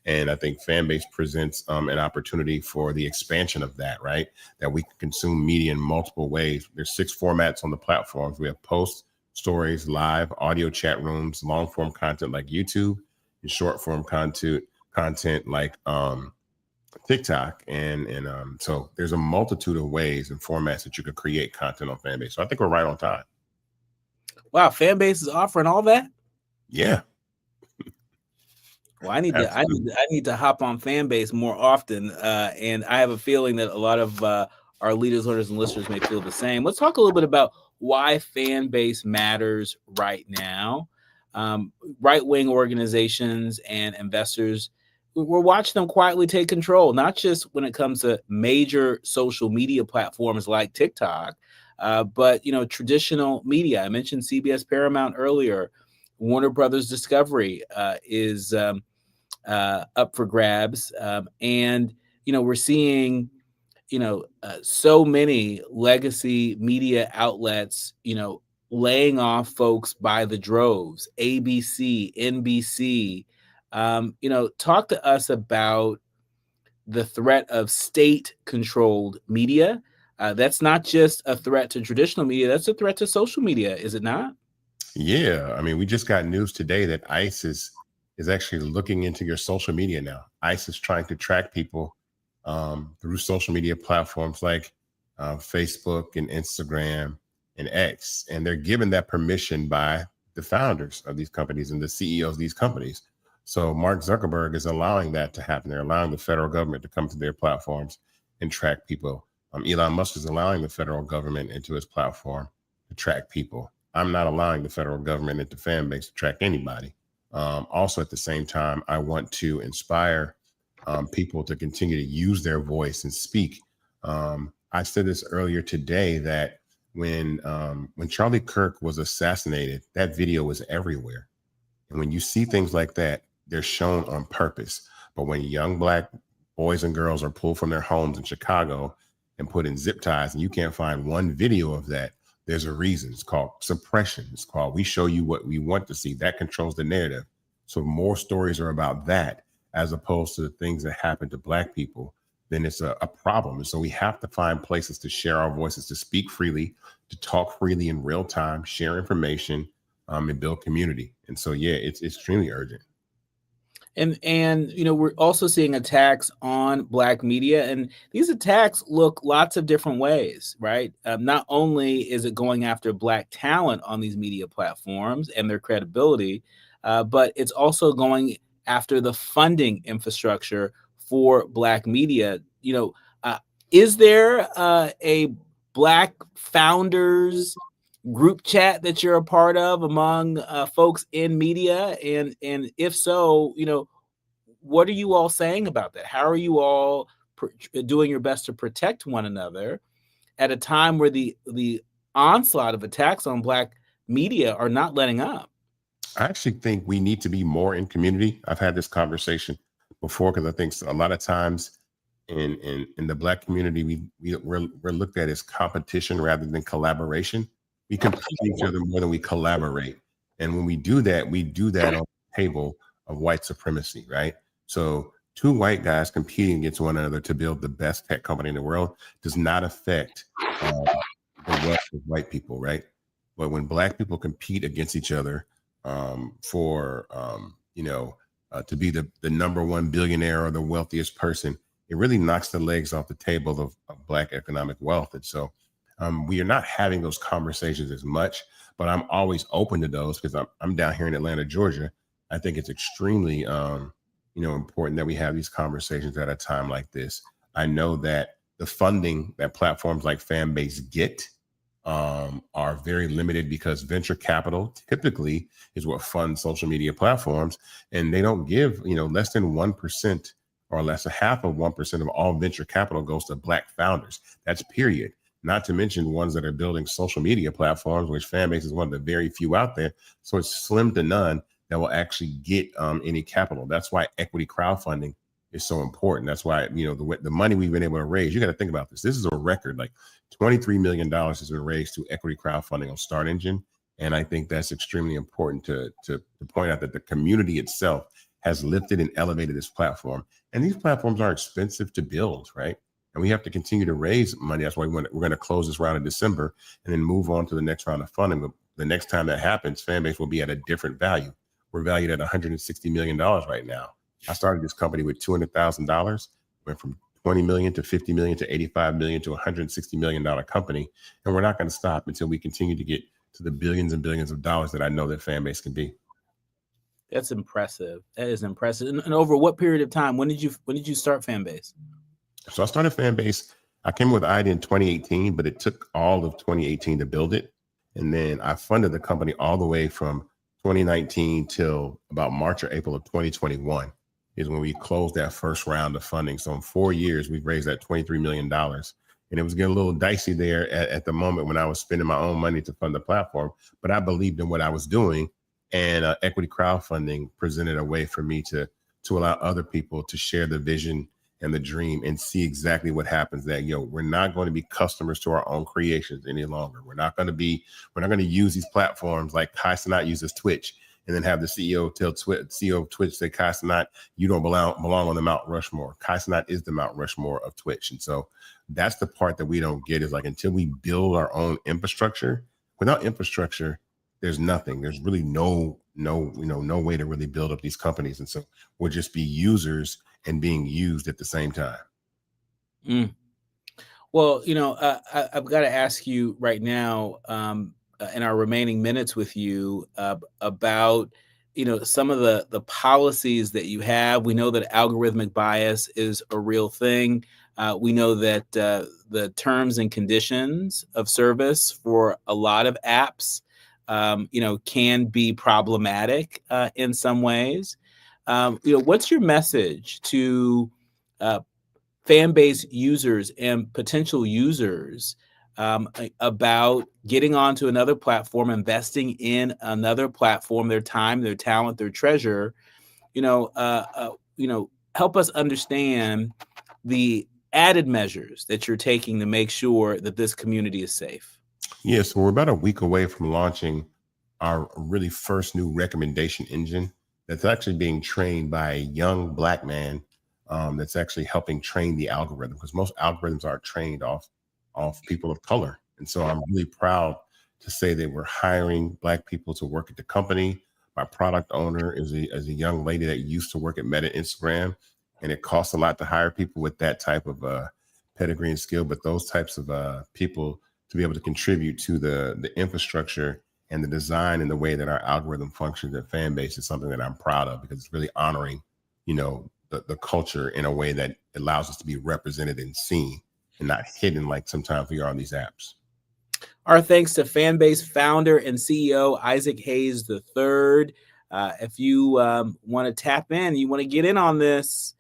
Speaker 9: And I think Fanbase presents an opportunity for the expansion of that, right? That we can consume media in multiple ways. There's 6 formats on the platforms. We have posts, stories, live, audio chat rooms, long form content like YouTube, and short form content like TikTok. And so there's a multitude of ways and formats that you could create content on Fanbase. So I think we're right on time.
Speaker 4: Wow, Fanbase is offering all that?
Speaker 9: Yeah.
Speaker 4: Well, I need to hop on Fanbase more often, and I have a feeling that a lot of our leaders, learners, and listeners may feel the same. Let's talk a little bit about why Fanbase matters right now. Right-wing organizations and investors, we're watching them quietly take control, not just when it comes to major social media platforms like TikTok, but traditional media. I mentioned CBS Paramount earlier. Warner Brothers Discovery is up for grabs, and we're seeing so many legacy media outlets laying off folks by the droves. ABC, NBC. Talk to us about the threat of state-controlled media. That's not just a threat to traditional media, that's a threat to social media, is it not?
Speaker 9: Yeah. I mean, we just got news today that ICE is actually looking into your social media now. ICE is trying to track people through social media platforms like Facebook and Instagram and X. And they're given that permission by the founders of these companies and the CEOs of these companies. So Mark Zuckerberg is allowing that to happen. They're allowing the federal government to come to their platforms and track people. Elon Musk is allowing the federal government into his platform to track people. I'm not allowing the federal government into Fanbase to track anybody. Also, at the same time, I want to inspire people to continue to use their voice and speak. I said this earlier today that when Charlie Kirk was assassinated, that video was everywhere. And when you see things like that, they're shown on purpose. But when young Black boys and girls are pulled from their homes in Chicago and put in zip ties, and you can't find one video of that, there's a reason. It's called suppression. It's called we show you what we want to see. That controls the narrative. So more stories are about that as opposed to the things that happen to Black people, then it's a problem. And so we have to find places to share our voices, to speak freely, to talk freely in real time, share information, and build community. And so, yeah, it's extremely urgent.
Speaker 4: And we're also seeing attacks on Black media, and these attacks look lots of different ways, right? Not only is it going after Black talent on these media platforms and their credibility, but it's also going after the funding infrastructure for Black media. Is there a Black founders group chat that you're a part of among folks in media? And if so, what are you all saying about that? How are you all doing your best to protect one another at a time where the onslaught of attacks on Black media are not letting up?
Speaker 9: I actually think we need to be more in community. I've had this conversation before because I think a lot of times in the Black community, we're looked at as competition rather than collaboration. We compete with each other more than we collaborate. And when we do that on the table of white supremacy, right? So 2 white guys competing against one another to build the best tech company in the world does not affect the wealth of white people, right? But when Black people compete against each other to be the number 1 billionaire or the wealthiest person, it really knocks the legs off the table of Black economic wealth. And so we are not having those conversations as much, but I'm always open to those because I'm down here in Atlanta, Georgia. I think it's extremely, important that we have these conversations at a time like this. I know that the funding that platforms like Fanbase get are very limited because venture capital typically is what funds social media platforms, and they don't give, less than 1% or less than half of 1% of all venture capital goes to Black founders. That's period. Not to mention ones that are building social media platforms, which Fanbase is one of the very few out there. So it's slim to none that will actually get any capital. That's why equity crowdfunding is so important. That's why, the money we've been able to raise, you got to think about this. This is a record, like $23 million has been raised through equity crowdfunding on Start Engine. And I think that's extremely important to point out that the community itself has lifted and elevated this platform. And these platforms are expensive to build, right? And we have to continue to raise money. That's why we're going to close this round in December and then move on to the next round of funding. But the next time that happens, Fanbase will be at a different value. We're valued at $160 million right now. I started this company with $200,000, went from 20 million to 50 million to 85 million to $160 million company. And we're not going to stop until we continue to get to the billions and billions of dollars that I know that Fanbase can be.
Speaker 4: That's impressive. That is impressive. And over what period of time? When did you start Fanbase?
Speaker 9: So I started Fanbase. I came with the idea in 2018, but it took all of 2018 to build it. And then I funded the company all the way from 2019 till about March or April of 2021 is when we closed that first round of funding. So in 4 years, we've raised that $23 million. And it was getting a little dicey there at the moment when I was spending my own money to fund the platform. But I believed in what I was doing. And equity crowdfunding presented a way for me to allow other people to share the vision and the dream and see exactly what happens. That, we're not going to be customers to our own creations any longer. We're not going to use these platforms like Kai Cenat uses Twitch and then have the CEO tell CEO of Twitch say, Kai Cenat, you don't belong on the Mount Rushmore. Kai Cenat is the Mount Rushmore of Twitch. And so that's the part that we don't get, is like, until we build our own infrastructure, without infrastructure, there's nothing. There's really no way to really build up these companies. And so we'll just be users and being used at the same time.
Speaker 4: Well, I've got to ask you right now, in our remaining minutes with you, about, some of the policies that you have. We know that algorithmic bias is a real thing. We know that the terms and conditions of service for a lot of apps, can be problematic in some ways. What's your message to Fanbase users and potential users about getting onto another platform, investing in another platform, their time, their talent, their treasure? Help us understand the added measures that you're taking to make sure that this community is safe.
Speaker 9: Yeah, so we're about a week away from launching our really first new recommendation engine that's actually being trained by a young Black man that's actually helping train the algorithm, because most algorithms are trained off people of color. And so I'm really proud to say that we're hiring Black people to work at the company. My product owner is a young lady that used to work at Meta Instagram, and it costs a lot to hire people with that type of pedigree and skill, but those types of people to be able to contribute to the infrastructure and the design and the way that our algorithm functions at Fanbase is something that I'm proud of, because it's really honoring, the culture in a way that allows us to be represented and seen and not hidden like sometimes we are on these apps.
Speaker 4: Our thanks to Fanbase founder and CEO Isaac Hayes III. If you want to tap in, you want to get in on this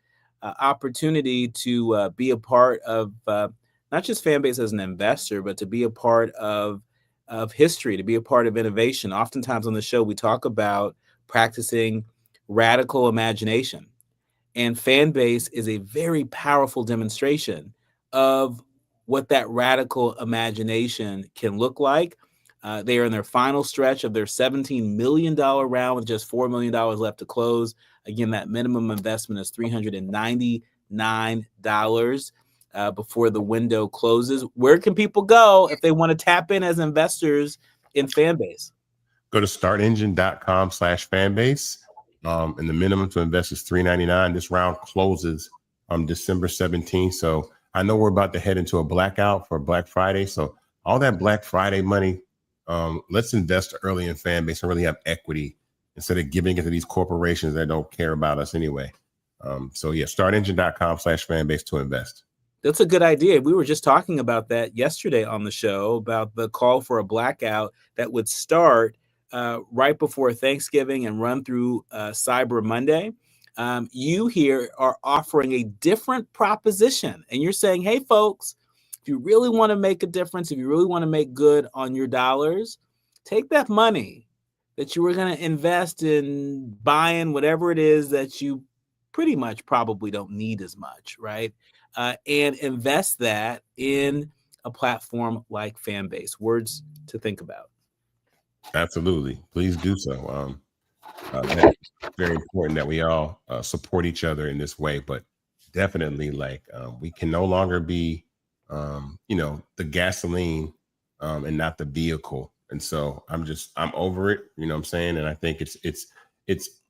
Speaker 4: opportunity to be a part of not just Fanbase as an investor, but to be a part of history, to be a part of innovation. Oftentimes on the show, we talk about practicing radical imagination. And Fanbase is a very powerful demonstration of what that radical imagination can look like. They are in their final stretch of their $17 million round with just $4 million left to close. Again, that minimum investment is $399 before the window closes. Where can people go if they want to tap in as investors in Fanbase?
Speaker 9: Go to startengine.com/Fanbase. And the minimum to invest is $399. This round closes on December 17th. So I know we're about to head into a blackout for Black Friday. So all that Black Friday money, let's invest early in Fanbase and really have equity instead of giving it to these corporations that don't care about us anyway. So yeah, startengine.com/Fanbase to invest.
Speaker 4: That's a good idea. We were just talking about that yesterday on the show, about the call for a blackout that would start right before Thanksgiving and run through Cyber Monday. You here are offering a different proposition, and you're saying, hey, folks, if you really want to make a difference, if you really want to make good on your dollars, take that money that you were going to invest in buying whatever it is that you pretty much probably don't need as much, right? And invest that in a platform like Fanbase. Words to think about.
Speaker 9: Absolutely. Please do so. That's very important that we all support each other in this way, but definitely we can no longer be, the gasoline and not the vehicle. And so I'm over it, you know what I'm saying? And I think it's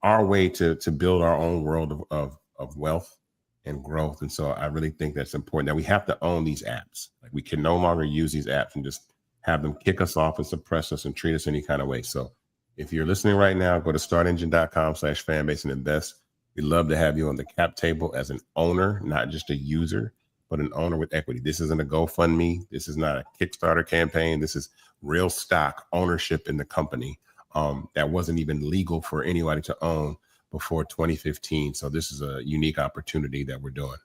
Speaker 9: our way to build our own world of wealth and growth. And so I really think that's important, that we have to own these apps. Like, we can no longer use these apps and just have them kick us off and suppress us and treat us any kind of way. So if you're listening right now, go to startengine.com/fanbase and invest. We'd love to have you on the cap table as an owner, not just a user, but an owner with equity. This isn't a GoFundMe. This is not a Kickstarter campaign. This is real stock ownership in the company that wasn't even legal for anybody to own before 2015. So this is a unique opportunity that we're doing.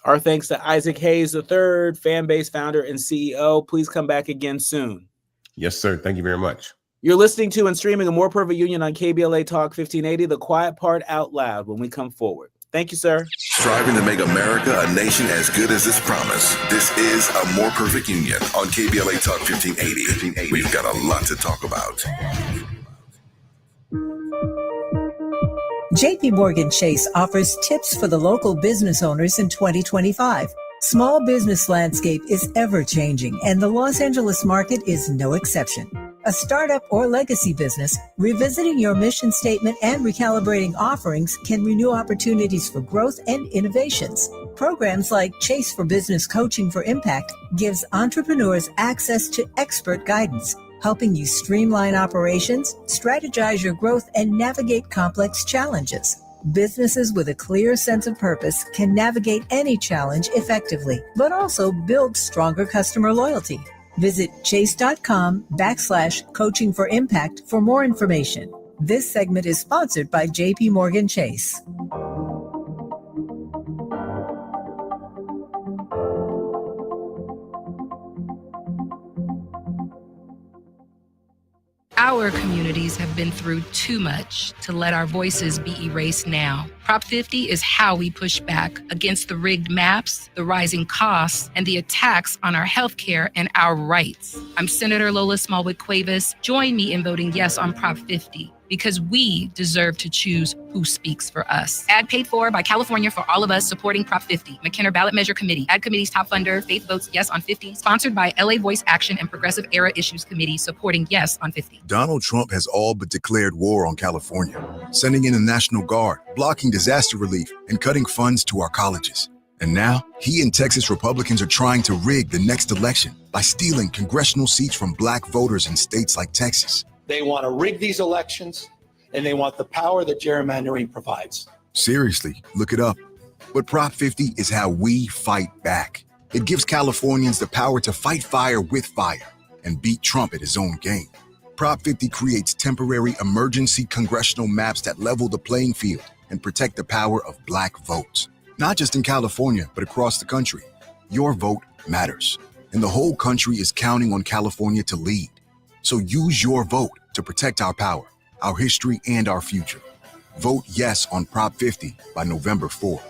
Speaker 4: Our thanks to Isaac Hayes III, Fanbase founder and CEO. Please come back again soon.
Speaker 9: Yes, sir. Thank you very much.
Speaker 4: You're listening to and streaming A More Perfect Union on KBLA Talk 1580, the quiet part out loud when we come forward. Thank you, sir.
Speaker 3: Striving to make America a nation as good as its promise. This is A More Perfect Union on KBLA Talk 1580. We've got a lot to talk about.
Speaker 15: JP Morgan Chase offers tips for the local business owners in 2025. Small business landscape is ever changing, and the Los Angeles market is no exception. A startup or legacy business, revisiting your mission statement and recalibrating offerings can renew opportunities for growth and innovations. Programs like Chase for Business Coaching for Impact gives entrepreneurs access to expert guidance, helping you streamline operations, strategize your growth, and navigate complex challenges. Businesses with a clear sense of purpose can navigate any challenge effectively, but also build stronger customer loyalty. Visit chase.com/coaching for impact for more information. This segment is sponsored by JP Morgan Chase.
Speaker 2: Our communities have been through too much to let our voices be erased now. Prop 50 is how we push back against the rigged maps, the rising costs, and the attacks on our healthcare and our rights. I'm Senator Lola Smallwood Cuevas. Join me in voting yes on Prop 50, because we deserve to choose who speaks for us. Ad paid for by California for All of Us, supporting Prop 50. McKenna Ballot Measure Committee. Ad committee's top funder. Faith votes yes on 50. Sponsored by LA Voice Action and Progressive Era Issues Committee, supporting yes on 50.
Speaker 16: Donald Trump has all but declared war on California, sending in the National Guard, blocking disaster relief, and cutting funds to our colleges. And now, he and Texas Republicans are trying to rig the next election by stealing congressional seats from Black voters in states like Texas.
Speaker 17: They want to rig these elections, and they want the power that gerrymandering provides.
Speaker 16: Seriously, look it up. But Prop 50 is how we fight back. It gives Californians the power to fight fire with fire and beat Trump at his own game. Prop 50 creates temporary emergency congressional maps that level the playing field and protect the power of Black votes. Not just in California, but across the country. Your vote matters, and the whole country is counting on California to lead. So use your vote to protect our power, our history, and our future. Vote yes on Prop 50 by November 4th.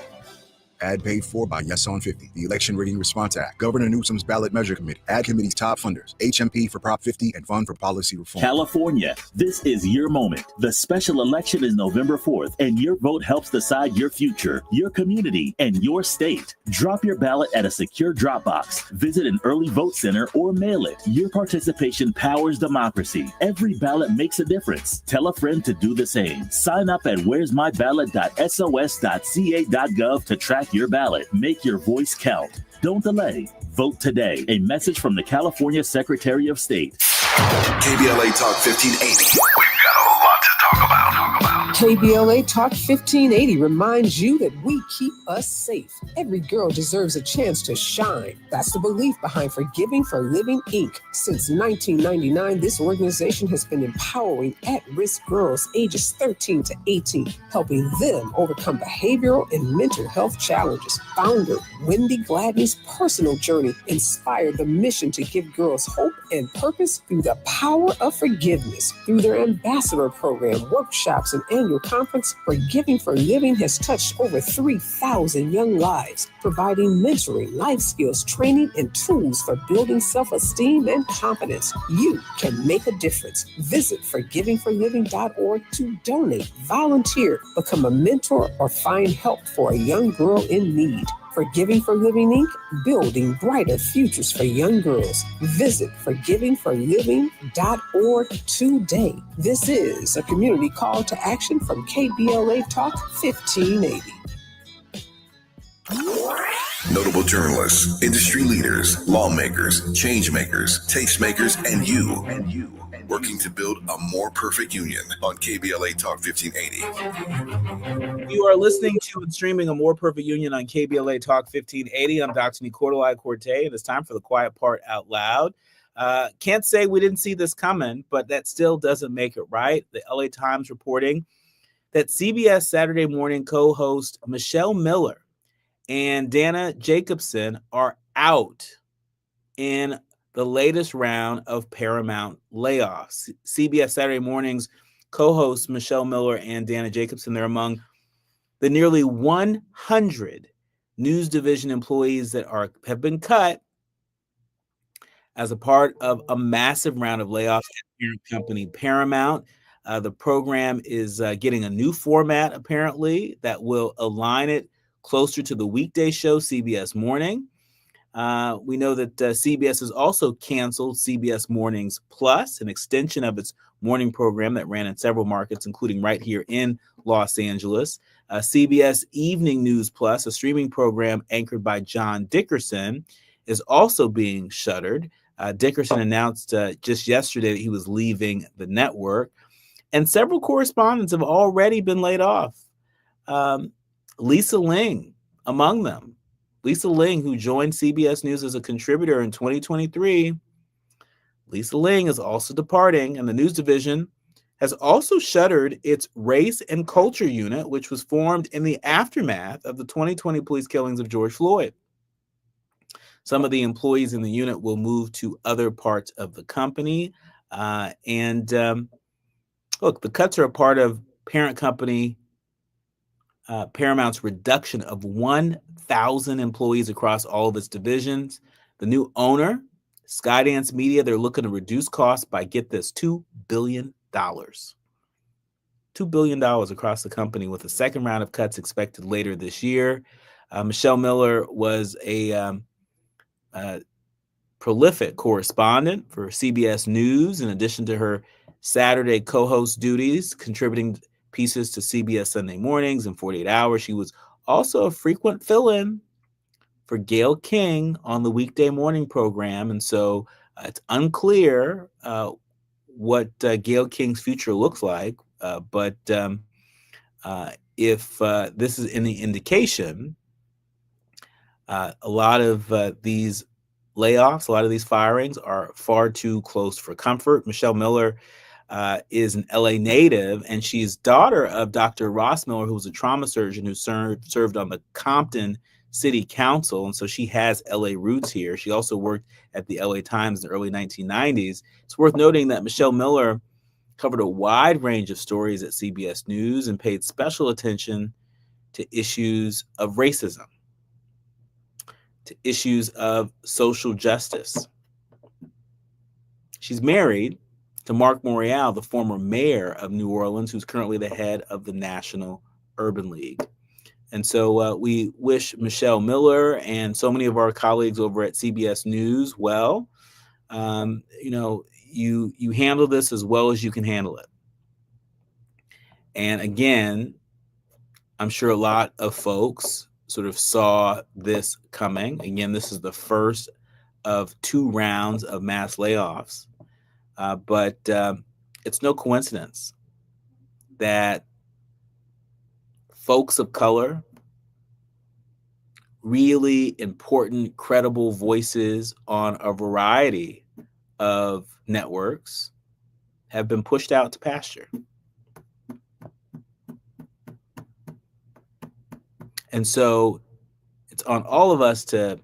Speaker 16: Ad paid for by Yes on 50, the Election Rigging Response Act, Governor Newsom's Ballot Measure Committee, Ad Committee's top funders, HMP for Prop 50, and Fund for Policy Reform.
Speaker 18: California, this is your moment. The special election is November 4th, and your vote helps decide your future, your community, and your state. Drop your ballot at a secure drop box. Visit an early vote center or mail it. Your participation powers democracy. Every ballot makes a difference. Tell a friend to do the same. Sign up at where'smyballot.sos.ca.gov to track your ballot. Make your voice count. Don't delay. Vote today. A message from the California Secretary of State.
Speaker 3: KBLA Talk 1580. We've got a lot to talk about.
Speaker 19: KBLA Talk 1580 reminds you that we keep us safe. Every girl deserves a chance to shine. That's the belief behind Forgiving for Living, Inc. Since 1999, this organization has been empowering at-risk girls ages 13 to 18, helping them overcome behavioral and mental health challenges. Founder Wendy Gladney's personal journey inspired the mission to give girls hope and purpose through the power of forgiveness. Through their ambassador program, workshops, and annual conference, Forgiving for Living has touched over 3,000 young lives, providing mentoring, life skills, training, and tools for building self-esteem and confidence. You can make a difference. Visit forgivingforliving.org to donate, volunteer, become a mentor, or find help for a young girl in need. Forgiving for Living, Inc., building brighter futures for young girls. Visit forgivingforliving.org today. This is a community call to action from KBLA Talk 1580.
Speaker 3: Notable journalists, industry leaders, lawmakers, change makers, tastemakers, and you. Working to build a more perfect union on KBLA Talk 1580.
Speaker 4: You are listening to and streaming A More Perfect Union on KBLA Talk 1580. I'm Dr. Nii-Quartelai Quartey, and it's time for the quiet part out loud. Can't say we didn't see this coming, but that still doesn't make it right. The LA Times reporting that CBS Saturday Morning co-host Michelle Miller and Dana Jacobson are out in the latest round of Paramount layoffs. CBS Saturday Morning's co-hosts Michelle Miller and Dana Jacobson, they're among the nearly 100 news division employees that have been cut as a part of a massive round of layoffs at parent company Paramount. The program is getting a new format, apparently, that will align it closer to the weekday show, CBS Morning. We know that CBS has also canceled CBS Mornings Plus, an extension of its morning program that ran in several markets, including right here in Los Angeles. CBS Evening News Plus, a streaming program anchored by John Dickerson, is also being shuttered. Dickerson announced just yesterday that he was leaving the network, and several correspondents have already been laid off. Lisa Ling among them. Lisa Ling, who joined CBS News as a contributor in 2023, Lisa Ling is also departing, and the news division has also shuttered its race and culture unit, which was formed in the aftermath of the 2020 police killings of George Floyd. Some of the employees in the unit will move to other parts of the company. Look, the cuts are a part of parent company Paramount's reduction of 1,000 employees across all of its divisions. The new owner, Skydance Media, they're looking to reduce costs by, get this, $2 billion. $2 billion across the company, with a second round of cuts expected later this year. Michelle Miller was a prolific correspondent for CBS News, in addition to her Saturday co-host duties, contributing pieces to CBS Sunday Mornings and 48 Hours. She was also a frequent fill-in for Gayle King on the weekday morning program. And so it's unclear what Gayle King's future looks like. But if this is any indication, a lot of these layoffs, a lot of these firings are far too close for comfort. Michelle Miller is an LA native, and she's daughter of Dr. Ross Miller, who was a trauma surgeon who served on the Compton City Council. And so she has LA roots here. She also worked at the LA Times in the early 1990s. It's worth noting that Michelle Miller covered a wide range of stories at CBS News and paid special attention to issues of racism, to issues of social justice. She's married to Mark Morial, the former mayor of New Orleans, who's currently the head of the National Urban League. And so we wish Michelle Miller and so many of our colleagues over at CBS News well. You handle this as well as you can handle it. And again, I'm sure a lot of folks sort of saw this coming. Again, this is the first of 2 rounds of mass layoffs. But it's no coincidence that folks of color, really important, credible voices on a variety of networks have been pushed out to pasture. And so it's on all of us to,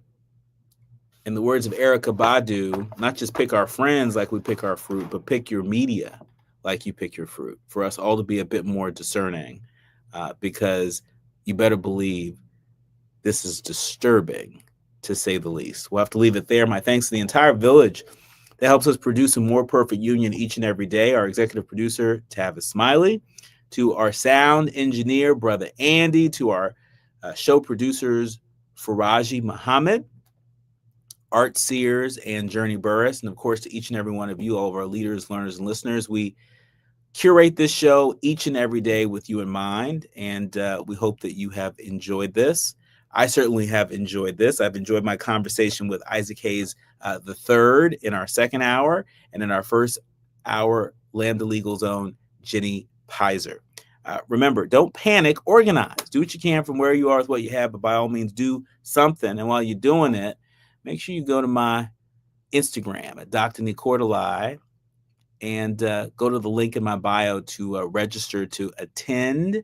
Speaker 4: in the words of Erykah Badu, not just pick our friends like we pick our fruit, but pick your media like you pick your fruit, for us all to be a bit more discerning, because you better believe this is disturbing, to say the least. We'll have to leave it there. My thanks to the entire village that helps us produce a more perfect union each and every day. Our executive producer, Tavis Smiley, to our sound engineer, Brother Andy, to our show producers, Faraji Muhammad, Art Sears, and Journey Burris, and of course to each and every one of you, all of our leaders, learners, and listeners. We curate this show each and every day with you in mind, and we hope that you have enjoyed this. I certainly have enjoyed this. I've enjoyed my conversation with Isaac Hayes III in our second hour, and in our first hour, Land the Legal Zone, Jenny Pizer. Remember, don't panic, organize. Do what you can from where you are with what you have, but by all means, do something. And while you're doing it, make sure you go to my Instagram at Dr. Nii-Quartelai and go to the link in my bio to register to attend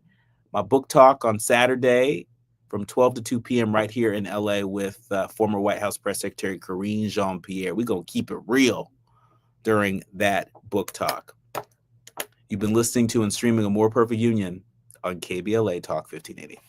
Speaker 4: my book talk on Saturday from 12 to 2 p.m. right here in LA with former White House Press Secretary Karine Jean-Pierre. We're going to keep it real during that book talk. You've been listening to and streaming A More Perfect Union on KBLA Talk 1580.